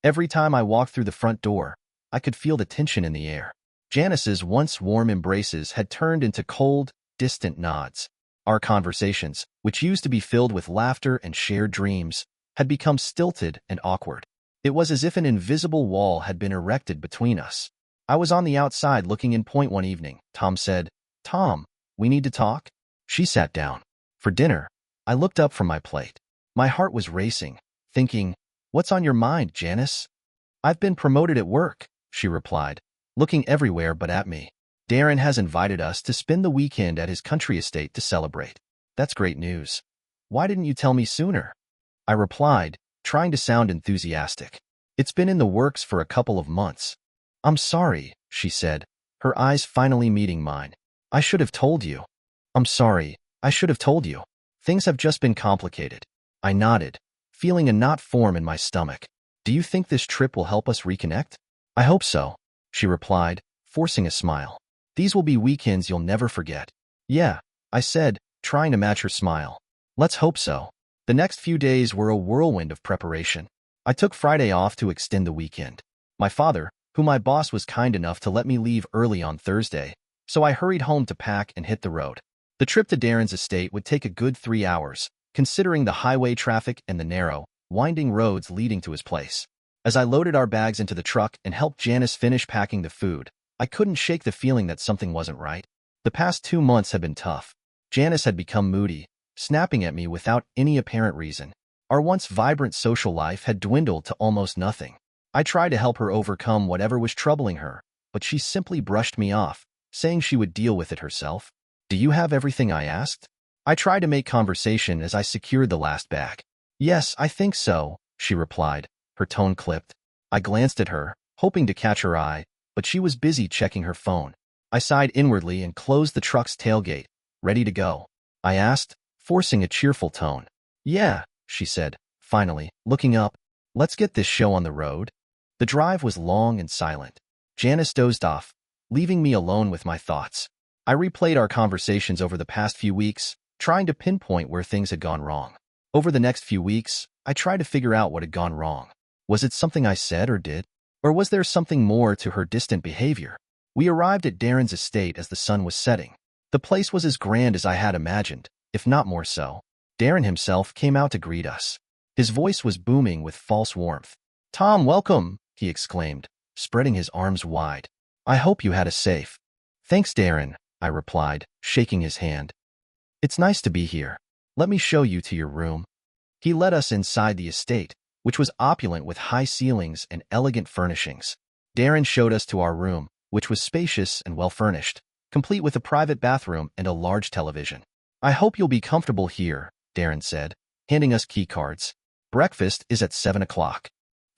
Every time I walked through the front door, I could feel the tension in the air. Janice's once warm embraces had turned into cold, distant nods. Our conversations, which used to be filled with laughter and shared dreams, had become stilted and awkward. It was as if an invisible wall had been erected between us. I was on the outside looking in point one evening. Tom said, "Tom, we need to talk." She sat down. For dinner, I looked up from my plate. My heart was racing, thinking, "What's on your mind, Janice?" "I've been promoted at work," she replied, looking everywhere but at me. "Darren has invited us to spend the weekend at his country estate to celebrate." "That's great news. Why didn't you tell me sooner?" I replied, trying to sound enthusiastic. "It's been in the works for a couple of months." "I'm sorry," she said, her eyes finally meeting mine. "I should have told you." "I'm sorry, I should have told you. Things have just been complicated." I nodded, feeling a knot form in my stomach. "Do you think this trip will help us reconnect?" "I hope so," she replied, forcing a smile. "These will be weekends you'll never forget." "Yeah," I said, trying to match her smile. "Let's hope so." The next few days were a whirlwind of preparation. I took Friday off to extend the weekend. My father, who my boss was kind enough to let me leave early on Thursday, so I hurried home to pack and hit the road. The trip to Darren's estate would take a good 3 hours, considering the highway traffic and the narrow, winding roads leading to his place. As I loaded our bags into the truck and helped Janice finish packing the food, I couldn't shake the feeling that something wasn't right. The past 2 months had been tough. Janice had become moody, snapping at me without any apparent reason. Our once vibrant social life had dwindled to almost nothing. I tried to help her overcome whatever was troubling her, but she simply brushed me off, saying she would deal with it herself. "Do you have everything?" I asked. I tried to make conversation as I secured the last bag. "Yes, I think so," she replied, her tone clipped. I glanced at her, hoping to catch her eye, but she was busy checking her phone. I sighed inwardly and closed the truck's tailgate. "Ready to go?" I asked, forcing a cheerful tone. "Yeah," she said, finally, looking up. "Let's get this show on the road." The drive was long and silent. Janice dozed off, leaving me alone with my thoughts. I replayed our conversations over the past few weeks, trying to pinpoint where things had gone wrong. Over the next few weeks, I tried to figure out what had gone wrong. Was it something I said or did? Or was there something more to her distant behavior? We arrived at Darren's estate as the sun was setting. The place was as grand as I had imagined, if not more so. Darren himself came out to greet us. His voice was booming with false warmth. "Tom, welcome," he exclaimed, spreading his arms wide. "I hope you had a safe." "Thanks, Darren," I replied, shaking his hand. "It's nice to be here. Let me show you to your room." He led us inside the estate, which was opulent with high ceilings and elegant furnishings. Darren showed us to our room, which was spacious and well-furnished, complete with a private bathroom and a large television. "I hope you'll be comfortable here," Darren said, handing us key cards. "Breakfast is at 7 o'clock.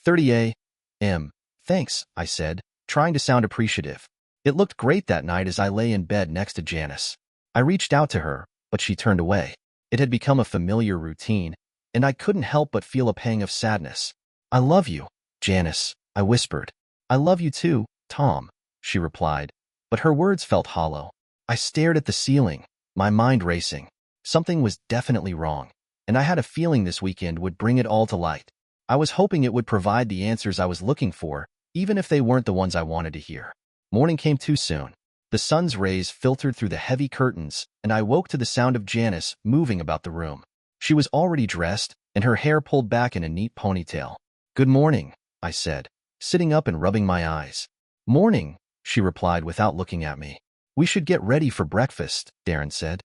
30 a.m. "Thanks," I said, trying to sound appreciative. It looked great that night as I lay in bed next to Janice. I reached out to her, but she turned away. It had become a familiar routine, and I couldn't help but feel a pang of sadness. "I love you, Janice," I whispered. "I love you too, Tom," she replied, but her words felt hollow. I stared at the ceiling, my mind racing. Something was definitely wrong, and I had a feeling this weekend would bring it all to light. I was hoping it would provide the answers I was looking for, even if they weren't the ones I wanted to hear. Morning came too soon. The sun's rays filtered through the heavy curtains, and I woke to the sound of Janice moving about the room. She was already dressed, and her hair pulled back in a neat ponytail. "Good morning," I said, sitting up and rubbing my eyes. "Morning," she replied without looking at me. "We should get ready for breakfast," Darren said.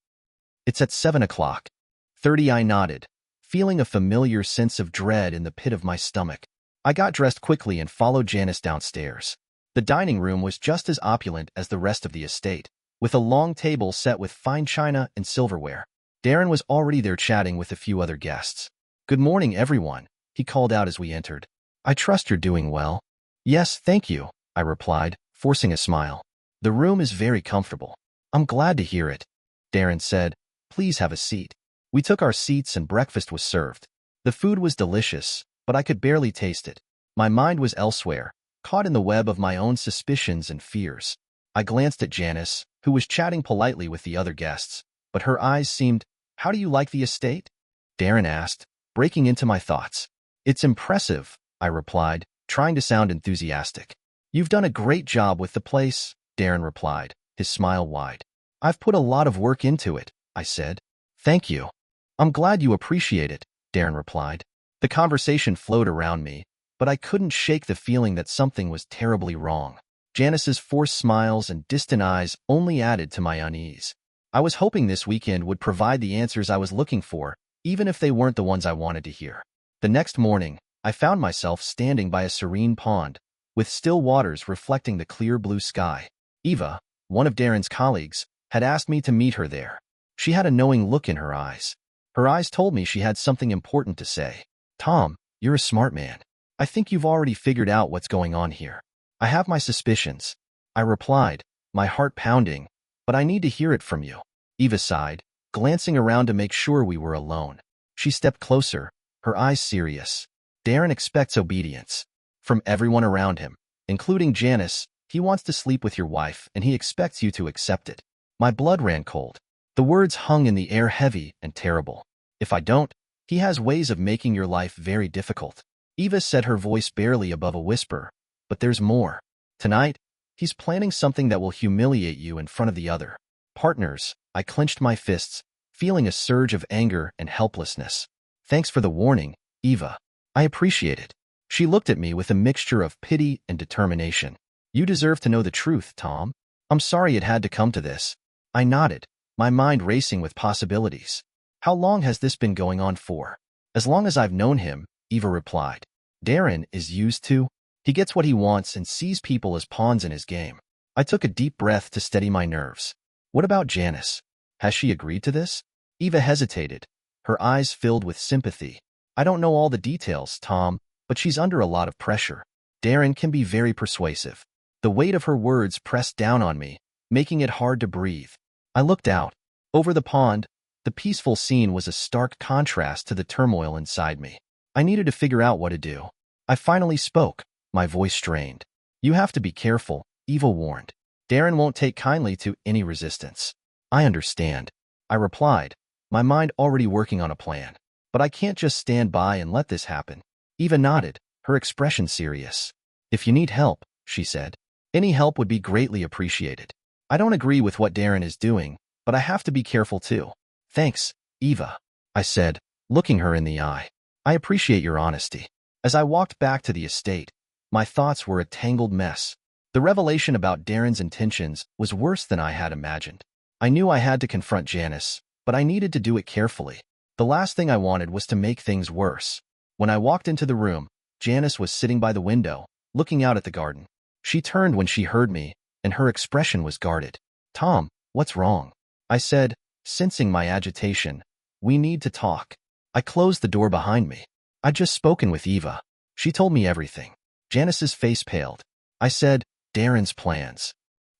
"It's at 7 o'clock. 30, I nodded, feeling a familiar sense of dread in the pit of my stomach. I got dressed quickly and followed Janice downstairs. The dining room was just as opulent as the rest of the estate, with a long table set with fine china and silverware. Darren was already there chatting with a few other guests. "Good morning, everyone," he called out as we entered. "I trust you're doing well." "Yes, thank you," I replied, forcing a smile. "The room is very comfortable." "I'm glad to hear it," Darren said. "Please have a seat." We took our seats and breakfast was served. The food was delicious, but I could barely taste it. My mind was elsewhere, caught in the web of my own suspicions and fears. I glanced at Janice, who was chatting politely with the other guests, but her eyes seemed, "How do you like the estate?" Darren asked, breaking into my thoughts. "It's impressive," I replied, trying to sound enthusiastic. You've done a great job with the place, Darren replied, his smile wide. I've put a lot of work into it, I said. Thank you. I'm glad you appreciate it, Darren replied. The conversation flowed around me, but I couldn't shake the feeling that something was terribly wrong. Janice's forced smiles and distant eyes only added to my unease. I was hoping this weekend would provide the answers I was looking for, even if they weren't the ones I wanted to hear. The next morning, I found myself standing by a serene pond, with still waters reflecting the clear blue sky. Eva, one of Darren's colleagues, had asked me to meet her there. She had a knowing look in her eyes. Her eyes told me she had something important to say. Tom, you're a smart man. I think you've already figured out what's going on here. I have my suspicions, I replied, my heart pounding, but I need to hear it from you. Eva sighed, glancing around to make sure we were alone. She stepped closer, her eyes serious. Darren expects obedience from everyone around him, including Janice. He wants to sleep with your wife, and he expects you to accept it. My blood ran cold. The words hung in the air heavy and terrible. If I don't, he has ways of making your life very difficult. Eva said, her voice barely above a whisper. But there's more. Tonight, he's planning something that will humiliate you in front of the other partners. I clenched my fists, feeling a surge of anger and helplessness. Thanks for the warning, Eva. I appreciate it. She looked at me with a mixture of pity and determination. You deserve to know the truth, Tom. I'm sorry it had to come to this. I nodded, my mind racing with possibilities. How long has this been going on for? As long as I've known him, Eva replied. Darren is used to. He gets what he wants and sees people as pawns in his game. I took a deep breath to steady my nerves. What about Janice? Has she agreed to this? Eva hesitated, her eyes filled with sympathy. I don't know all the details, Tom, but she's under a lot of pressure. Darren can be very persuasive. The weight of her words pressed down on me, making it hard to breathe. I looked out. Over the pond, the peaceful scene was a stark contrast to the turmoil inside me. I needed to figure out what to do. I finally spoke, my voice strained. You have to be careful, Eva warned. Darren won't take kindly to any resistance. I understand, I replied, my mind already working on a plan. But I can't just stand by and let this happen. Eva nodded, her expression serious. If you need help, she said, any help would be greatly appreciated. I don't agree with what Darren is doing, but I have to be careful too. Thanks, Eva, I said, looking her in the eye. I appreciate your honesty. As I walked back to the estate, my thoughts were a tangled mess. The revelation about Darren's intentions was worse than I had imagined. I knew I had to confront Janice, but I needed to do it carefully. The last thing I wanted was to make things worse. When I walked into the room, Janice was sitting by the window, looking out at the garden. She turned when she heard me, and her expression was guarded. Tom, what's wrong? I said, sensing my agitation. We need to talk. I closed the door behind me. I'd just spoken with Eva. She told me everything. Janice's face paled. I said, Darren's plans.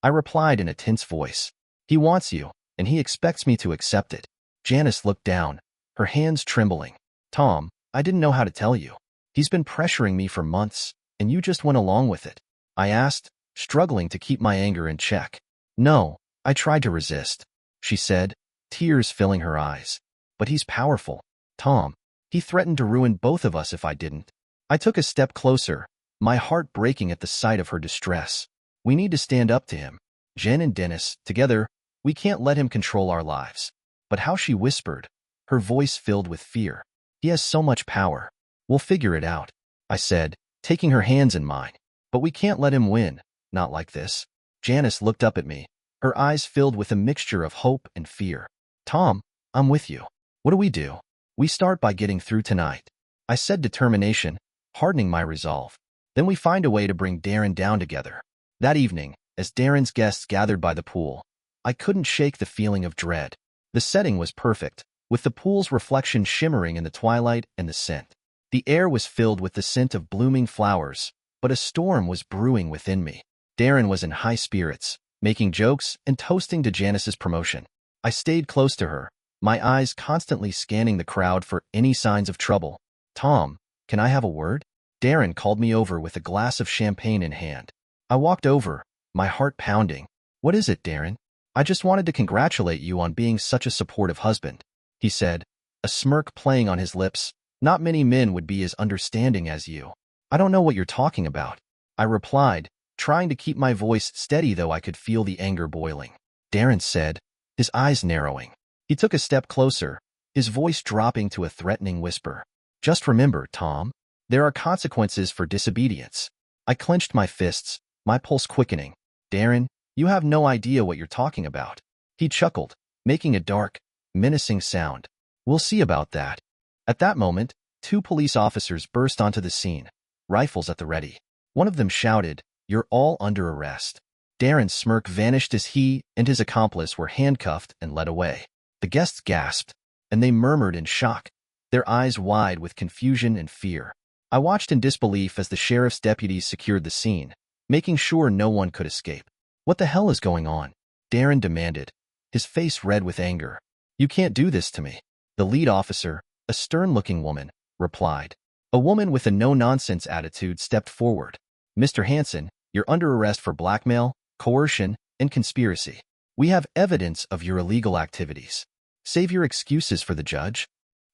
I replied in a tense voice. He wants you, and he expects me to accept it. Janice looked down, her hands trembling. Tom, I didn't know how to tell you. He's been pressuring me for months, and you just went along with it. I asked, struggling to keep my anger in check. No, I tried to resist, she said, tears filling her eyes. But he's powerful, Tom. He threatened to ruin both of us if I didn't. I took a step closer, my heart breaking at the sight of her distress. We need to stand up to him. Jen and Dennis, together, we can't let him control our lives. But how she whispered, her voice filled with fear. He has so much power. We'll figure it out, I said, taking her hands in mine. But we can't let him win, not like this. Janice looked up at me, her eyes filled with a mixture of hope and fear. Tom, I'm with you. What do we do? We start by getting through tonight, I said, determination, hardening my resolve. Then we find a way to bring Darren down together. That evening, as Darren's guests gathered by the pool, I couldn't shake the feeling of dread. The setting was perfect, with the pool's reflection shimmering in the twilight and the scent. The air was filled with the scent of blooming flowers, but a storm was brewing within me. Darren was in high spirits, making jokes and toasting to Janice's promotion. I stayed close to her, my eyes constantly scanning the crowd for any signs of trouble. Tom, can I have a word? Darren called me over with a glass of champagne in hand. I walked over, my heart pounding. What is it, Darren? I just wanted to congratulate you on being such a supportive husband, he said, a smirk playing on his lips. Not many men would be as understanding as you. I don't know what you're talking about, I replied, trying to keep my voice steady though I could feel the anger boiling. Darren said, his eyes narrowing. He took a step closer, his voice dropping to a threatening whisper. Just remember, Tom, there are consequences for disobedience. I clenched my fists, my pulse quickening. Darren, you have no idea what you're talking about. He chuckled, making a dark, menacing sound. We'll see about that. At that moment, 2 police officers burst onto the scene, rifles at the ready. One of them shouted, "You're all under arrest." Darren's smirk vanished as he and his accomplice were handcuffed and led away. The guests gasped, and they murmured in shock, their eyes wide with confusion and fear. I watched in disbelief as the sheriff's deputies secured the scene, making sure no one could escape. What the hell is going on? Darren demanded, his face red with anger. You can't do this to me. The lead officer, a stern-looking woman, replied. A woman with a no-nonsense attitude stepped forward. Mr. Hansen, you're under arrest for blackmail, coercion, and conspiracy. We have evidence of your illegal activities. Save your excuses for the judge.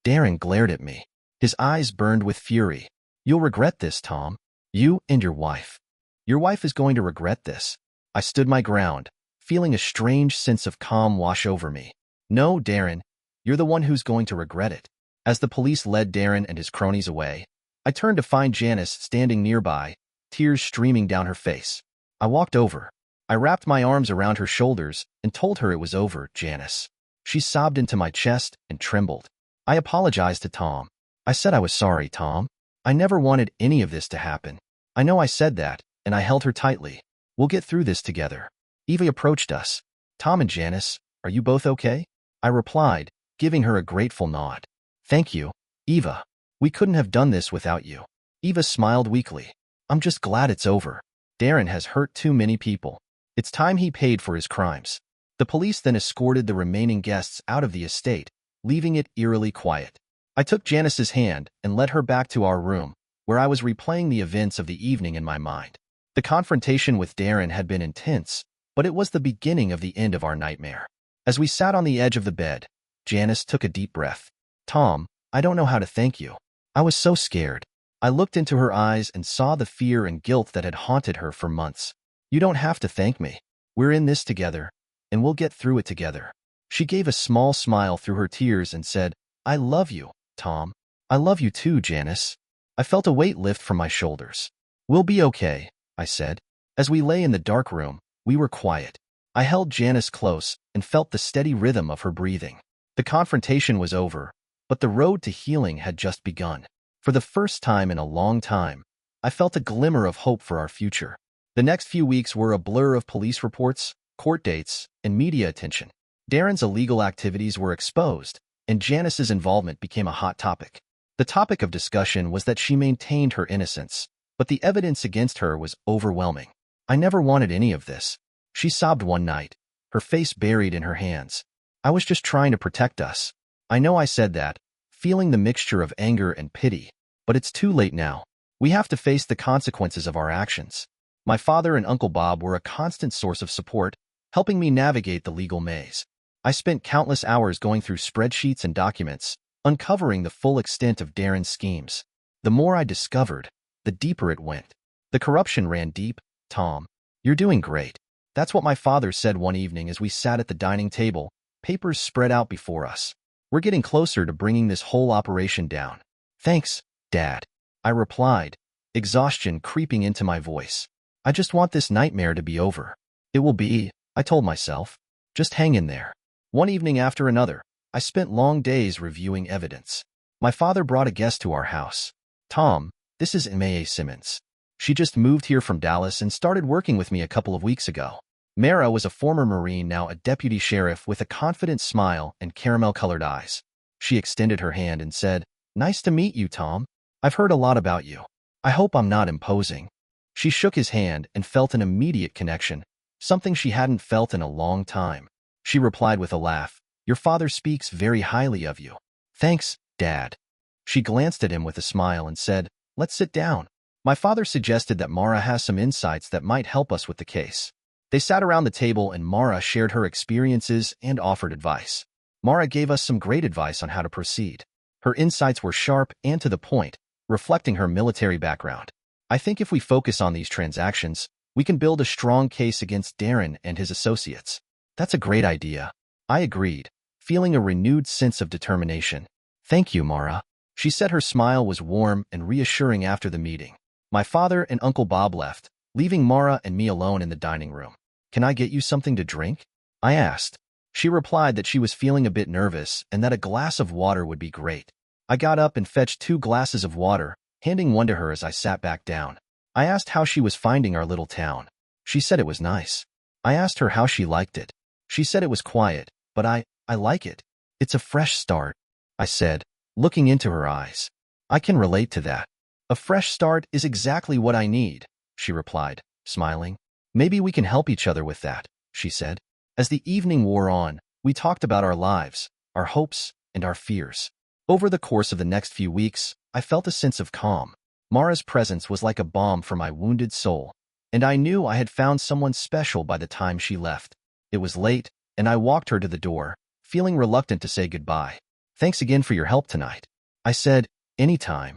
Darren glared at me. His eyes burned with fury. You'll regret this, Tom. You and your wife. Your wife is going to regret this. I stood my ground, feeling a strange sense of calm wash over me. No, Darren, you're the one who's going to regret it. As the police led Darren and his cronies away, I turned to find Janice standing nearby, tears streaming down her face. I walked over. I wrapped my arms around her shoulders and told her it was over, Janice. She sobbed into my chest and trembled. I apologized to Tom. I said I was sorry, Tom. I never wanted any of this to happen. I know I said that, and I held her tightly. We'll get through this together. Eva approached us. Tom and Janice, are you both okay? I replied, giving her a grateful nod. Thank you, Eva. We couldn't have done this without you. Eva smiled weakly. I'm just glad it's over. Darren has hurt too many people. It's time he paid for his crimes. The police then escorted the remaining guests out of the estate, leaving it eerily quiet. I took Janice's hand and led her back to our room, where I was replaying the events of the evening in my mind. The confrontation with Darren had been intense, but it was the beginning of the end of our nightmare. As we sat on the edge of the bed, Janice took a deep breath. Tom, I don't know how to thank you. I was so scared. I looked into her eyes and saw the fear and guilt that had haunted her for months. You don't have to thank me. We're in this together, and we'll get through it together. She gave a small smile through her tears and said, I love you, Tom. I love you too, Janice. I felt a weight lift from my shoulders. We'll be okay, I said. As we lay in the dark room, we were quiet. I held Janice close and felt the steady rhythm of her breathing. The confrontation was over, but the road to healing had just begun. For the first time in a long time, I felt a glimmer of hope for our future. The next few weeks were a blur of police reports, court dates, and media attention. Darren's illegal activities were exposed, and Janice's involvement became a hot topic. The topic of discussion was that she maintained her innocence, but the evidence against her was overwhelming. I never wanted any of this. She sobbed one night, her face buried in her hands. I was just trying to protect us. I know I said that, feeling the mixture of anger and pity, but it's too late now. We have to face the consequences of our actions. My father and Uncle Bob were a constant source of support, helping me navigate the legal maze. I spent countless hours going through spreadsheets and documents, uncovering the full extent of Darren's schemes. The more I discovered, the deeper it went. The corruption ran deep. Tom, you're doing great. That's what my father said one evening as we sat at the dining table, papers spread out before us. We're getting closer to bringing this whole operation down. Thanks, Dad, I replied, exhaustion creeping into my voice. I just want this nightmare to be over. It will be, I told myself. Just hang in there. One evening after another, I spent long days reviewing evidence. My father brought a guest to our house. Tom, this is Mae Simmons. She just moved here from Dallas and started working with me a couple of weeks ago. Mara was a former Marine, now a deputy sheriff with a confident smile and caramel-colored eyes. She extended her hand and said, Nice to meet you, Tom. I've heard a lot about you. I hope I'm not imposing. She shook his hand and felt an immediate connection, something she hadn't felt in a long time. She replied with a laugh, Your father speaks very highly of you. Thanks, Dad. She glanced at him with a smile and said, Let's sit down. My father suggested that Mara has some insights that might help us with the case. They sat around the table and Mara shared her experiences and offered advice. Mara gave us some great advice on how to proceed. Her insights were sharp and to the point, reflecting her military background. I think if we focus on these transactions, we can build a strong case against Darren and his associates. That's a great idea. I agreed, feeling a renewed sense of determination. Thank you, Mara. She said her smile was warm and reassuring after the meeting. My father and Uncle Bob left, leaving Mara and me alone in the dining room. Can I get you something to drink? I asked. She replied that she was feeling a bit nervous and that a glass of water would be great. I got up and fetched 2 glasses of water, handing one to her as I sat back down. I asked how she was finding our little town. She said it was nice. I asked her how she liked it. She said it was quiet, but I like it. It's a fresh start, I said, looking into her eyes. I can relate to that. A fresh start is exactly what I need, she replied, smiling. Maybe we can help each other with that, she said. As the evening wore on, we talked about our lives, our hopes, and our fears. Over the course of the next few weeks, I felt a sense of calm. Mara's presence was like a balm for my wounded soul, and I knew I had found someone special by the time she left. It was late, and I walked her to the door, feeling reluctant to say goodbye. Thanks again for your help tonight. I said, anytime.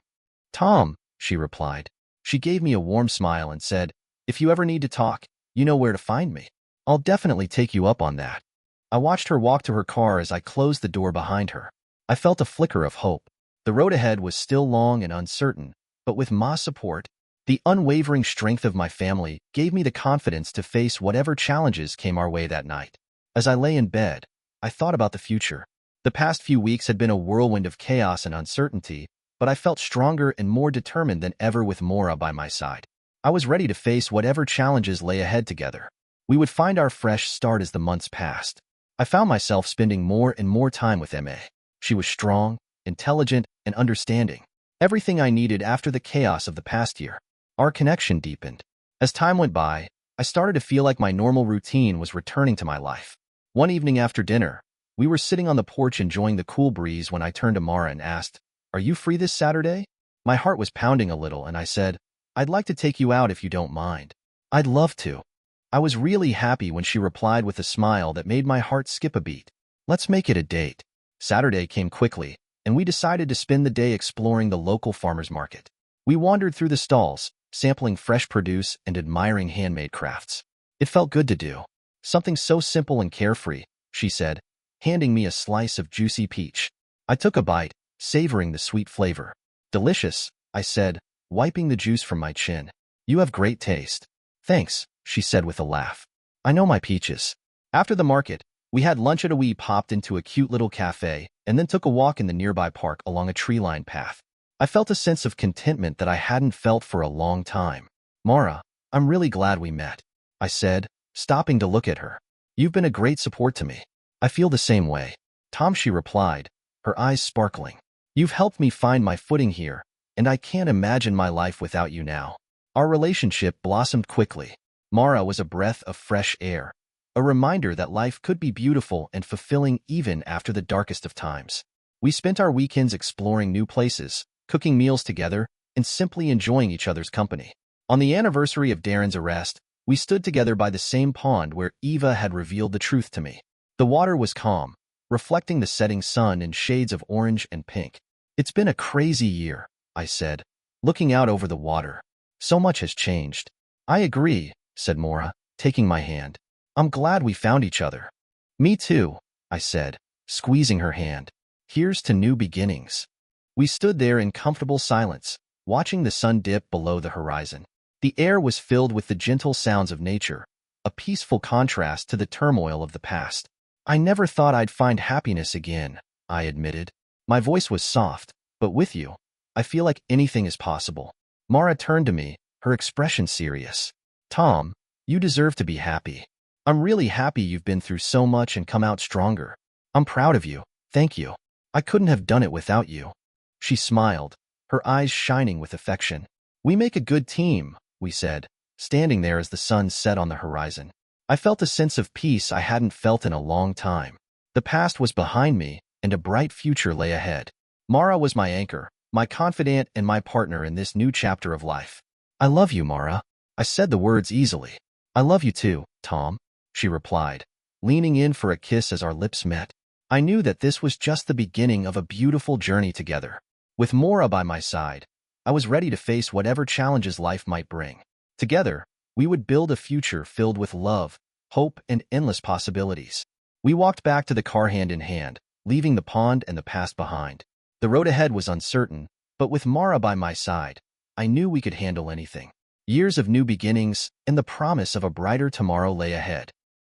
Tom, she replied. She gave me a warm smile and said, if you ever need to talk, you know where to find me. I'll definitely take you up on that. I watched her walk to her car as I closed the door behind her. I felt a flicker of hope. The road ahead was still long and uncertain, but with Ma's support, the unwavering strength of my family gave me the confidence to face whatever challenges came our way that night. As I lay in bed, I thought about the future. The past few weeks had been a whirlwind of chaos and uncertainty, but I felt stronger and more determined than ever with Mara by my side. I was ready to face whatever challenges lay ahead together. We would find our fresh start as the months passed. I found myself spending more and more time with Ma. She was strong, intelligent, and understanding. Everything I needed after the chaos of the past year. Our connection deepened. As time went by, I started to feel like my normal routine was returning to my life. One evening after dinner, we were sitting on the porch enjoying the cool breeze when I turned to Mara and asked, "Are you free this Saturday?" My heart was pounding a little, and I said, "I'd like to take you out if you don't mind." "I'd love to." I was really happy when she replied with a smile that made my heart skip a beat. "Let's make it a date." Saturday came quickly, and we decided to spend the day exploring the local farmers market. We wandered through the stalls, sampling fresh produce and admiring handmade crafts. It felt good to do. Something so simple and carefree, she said, handing me a slice of juicy peach. I took a bite, savoring the sweet flavor. "Delicious," I said, wiping the juice from my chin. "You have great taste." "Thanks," she said with a laugh. "I know my peaches." After the market, we had lunch at we popped into a cute little cafe and then took a walk in the nearby park along a tree-lined path. I felt a sense of contentment that I hadn't felt for a long time. "Mara, I'm really glad we met," I said, stopping to look at her. "You've been a great support to me." "I feel the same way, Tom," she replied, her eyes sparkling. "You've helped me find my footing here, and I can't imagine my life without you now." Our relationship blossomed quickly. Mara was a breath of fresh air, a reminder that life could be beautiful and fulfilling even after the darkest of times. We spent our weekends exploring new places, cooking meals together, and simply enjoying each other's company. On the anniversary of Darren's arrest, we stood together by the same pond where Eva had revealed the truth to me. The water was calm, reflecting the setting sun in shades of orange and pink. "It's been a crazy year," I said, looking out over the water. "So much has changed." "I agree," said Mara, taking my hand. "I'm glad we found each other." "Me too," I said, squeezing her hand. "Here's to new beginnings." We stood there in comfortable silence, watching the sun dip below the horizon. The air was filled with the gentle sounds of nature, a peaceful contrast to the turmoil of the past. "I never thought I'd find happiness again," I admitted. My voice was soft, but with you, I feel like anything is possible. Mara turned to me, her expression serious. "Tom, you deserve to be happy. I'm really happy you've been through so much and come out stronger. I'm proud of you, thank you. I couldn't have done it without you." She smiled, her eyes shining with affection. "We make a good team," we said, standing there as the sun set on the horizon. I felt a sense of peace I hadn't felt in a long time. The past was behind me, and a bright future lay ahead. Mara was my anchor, my confidant and my partner in this new chapter of life. "I love you, Mara." I said the words easily. "I love you too, Tom," she replied, leaning in for a kiss as our lips met. I knew that this was just the beginning of a beautiful journey together. With Mara by my side, I was ready to face whatever challenges life might bring. Together, we would build a future filled with love, hope, and endless possibilities. We walked back to the car hand in hand, leaving the pond and the past behind. The road ahead was uncertain, but with Mara by my side, I knew we could handle anything. Years of new beginnings and the promise of a brighter tomorrow lay ahead.